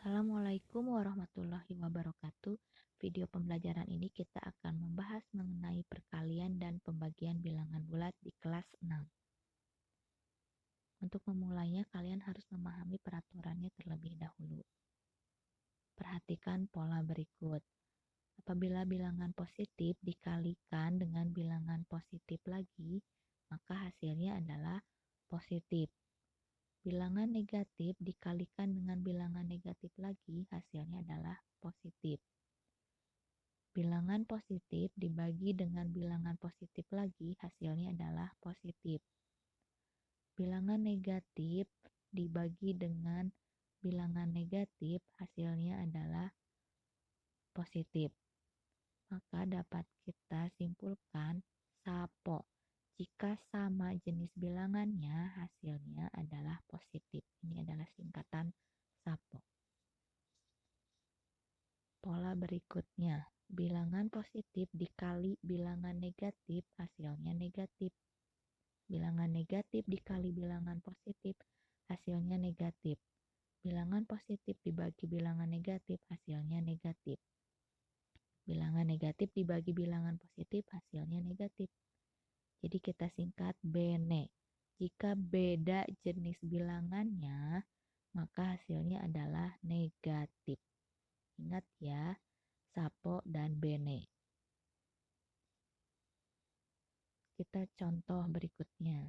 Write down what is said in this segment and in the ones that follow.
Assalamualaikum warahmatullahi wabarakatuh. Video pembelajaran ini kita akan membahas mengenai perkalian dan pembagian bilangan bulat di kelas 6. Untuk memulainya, kalian harus memahami peraturannya terlebih dahulu. Perhatikan pola berikut. Apabila bilangan positif dikalikan dengan bilangan positif lagi, maka hasilnya adalah positif. Bilangan negatif dikalikan dengan bilangan negatif lagi, hasilnya adalah positif. Bilangan positif dibagi dengan bilangan positif lagi, hasilnya adalah positif. Bilangan negatif dibagi dengan bilangan negatif, hasilnya adalah positif. Maka dapat kita simpulkan SAPO. Jika sama jenis bilangannya, hasilnya adalah positif. Ini adalah singkatan SAPO. Pola berikutnya, bilangan positif dikali bilangan negatif, hasilnya negatif. Bilangan negatif dikali bilangan positif, hasilnya negatif. Bilangan positif dibagi bilangan negatif, hasilnya negatif. Bilangan negatif dibagi bilangan positif, hasilnya negatif. Jadi kita singkat BNE. Jika beda jenis bilangannya, maka hasilnya adalah negatif. Ingat ya, SAPO dan BNE. Kita contoh berikutnya.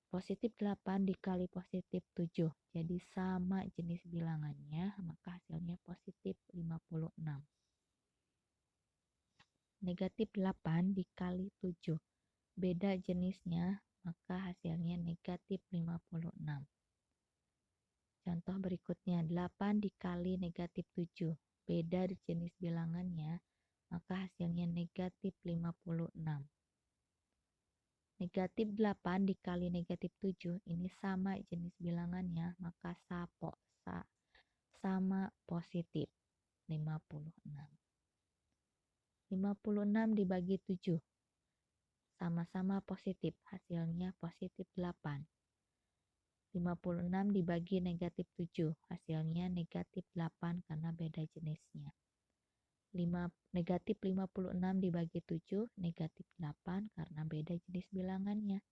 Positif 8 dikali positif 7. Jadi sama jenis bilangannya, maka hasilnya positif 56. Negatif 8 dikali 7. Beda jenisnya, maka hasilnya negatif 56. Contoh berikutnya, 8 dikali negatif 7. Beda jenis bilangannya, maka hasilnya negatif 56. Negatif 8 dikali negatif 7, ini sama jenis bilangannya, maka SAPO, sama positif, 56. 56 dibagi 7, sama-sama positif, hasilnya positif 8. 56 dibagi negatif 7, hasilnya negatif 8 karena beda jenisnya. Negatif 56 dibagi 7, negatif 8 karena beda jenis bilangannya.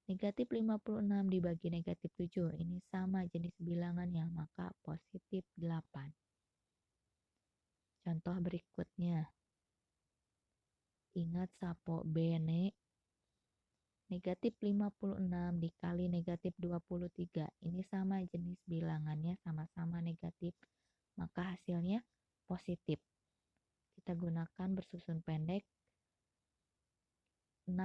Negatif 56 dibagi negatif 7, ini sama jenis bilangannya, maka positif 8. Contoh berikutnya. Ingat SAPO BNE. Negatif 56 dikali negatif 23. Ini sama jenis bilangannya, sama-sama negatif. Maka hasilnya positif. Kita gunakan bersusun pendek. 6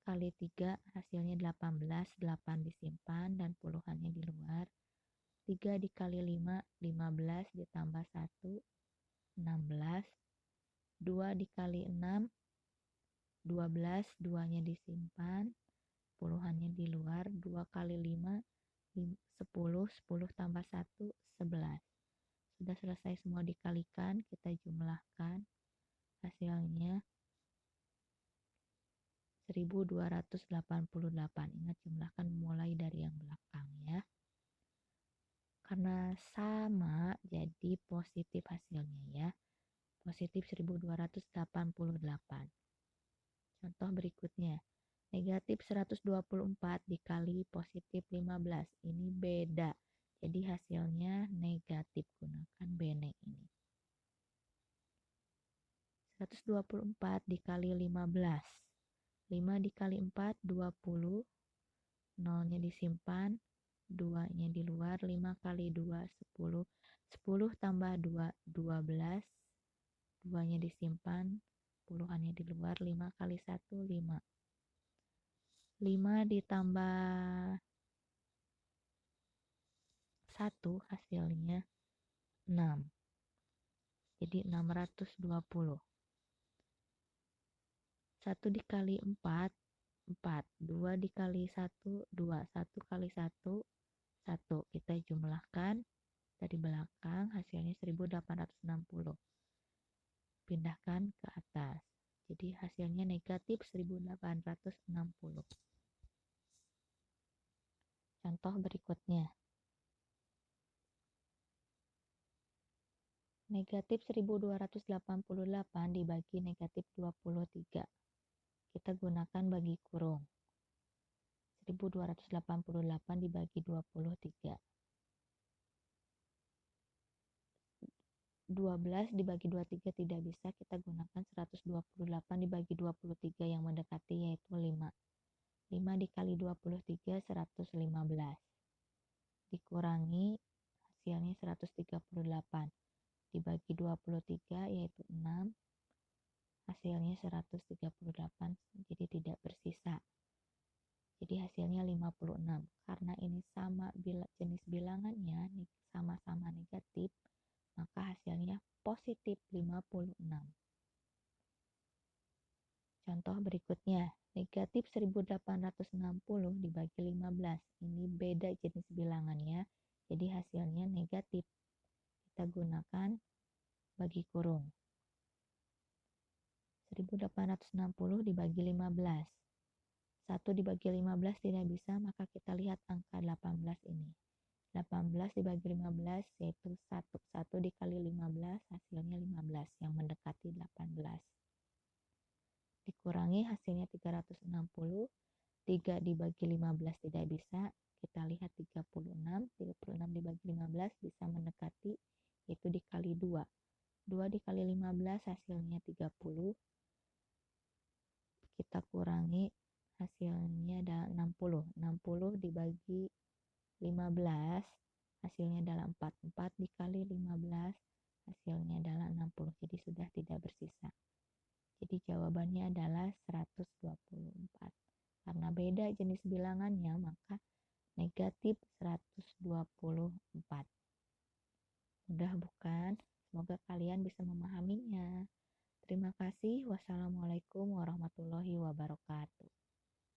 kali 3 hasilnya 18. 8 disimpan dan puluhannya di luar. 3 dikali 5, 15 ditambah 1, 16. 2 dikali 6, 12, 2-nya disimpan, puluhannya di luar. 2 kali 5, 10, 10 tambah 1, 11. Sudah selesai semua dikalikan, kita jumlahkan. Hasilnya 1288. Ingat, jumlahkan mulai dari yang belakang ya. Karena sama, jadi positif hasilnya ya. Positif 1288. Contoh berikutnya. Negatif 124 dikali positif 15. Ini beda. Jadi hasilnya negatif. Gunakan BNE ini. 124 dikali 15. 5 dikali 4, 20. 0-nya disimpan. 2-nya di luar. 5 kali 2, 10. 10 tambah 2, 12. 2-nya disimpan. Puluhannya di luar. 5 kali 1, 5. 5 ditambah 1 hasilnya 6. Jadi 620. 1 dikali 4, 4. 2 dikali 1, 2. 1 kali 1, 1. Kita jumlahkan dari belakang, hasilnya 1860. Pindahkan ke atas. Jadi hasilnya negatif 1860. Contoh berikutnya. Negatif 1288 dibagi negatif 23. Kita gunakan bagi kurung. 1288 dibagi 23. 12 dibagi 23 tidak bisa, kita gunakan 128 dibagi 23 yang mendekati yaitu 5. 5 dikali 23 115. Dikurangi hasilnya 138. Dibagi 23 yaitu 6. Hasilnya 138, jadi tidak bersisa. Jadi hasilnya 56. Karena ini sama jenis bilangannya sama-sama negatif, maka hasilnya positif 56. Contoh berikutnya, negatif 1860 dibagi 15. Ini beda jenis bilangannya, jadi hasilnya negatif. Kita gunakan bagi kurung. 1860 dibagi 15. 1 dibagi 15 tidak bisa, maka kita lihat angka 18 ini. 18 dibagi 15 yaitu 1. 1 dikali 15 hasilnya 15 yang mendekati 18. Dikurangi hasilnya 360. 3 dibagi 15 tidak bisa. Kita lihat 36. 36 dibagi 15 bisa mendekati, yaitu dikali 2. 2 dikali 15 hasilnya 30. Kita kurangi hasilnya adalah 60. 60 dibagi 15 hasilnya adalah 4. 4 dikali 15 hasilnya adalah 60. Jadi sudah tidak bersisa. Jadi jawabannya adalah 124. Karena beda jenis bilangannya, maka negatif 124. Mudah bukan? Semoga kalian bisa memahaminya. Terima kasih. Wassalamualaikum warahmatullahi wabarakatuh.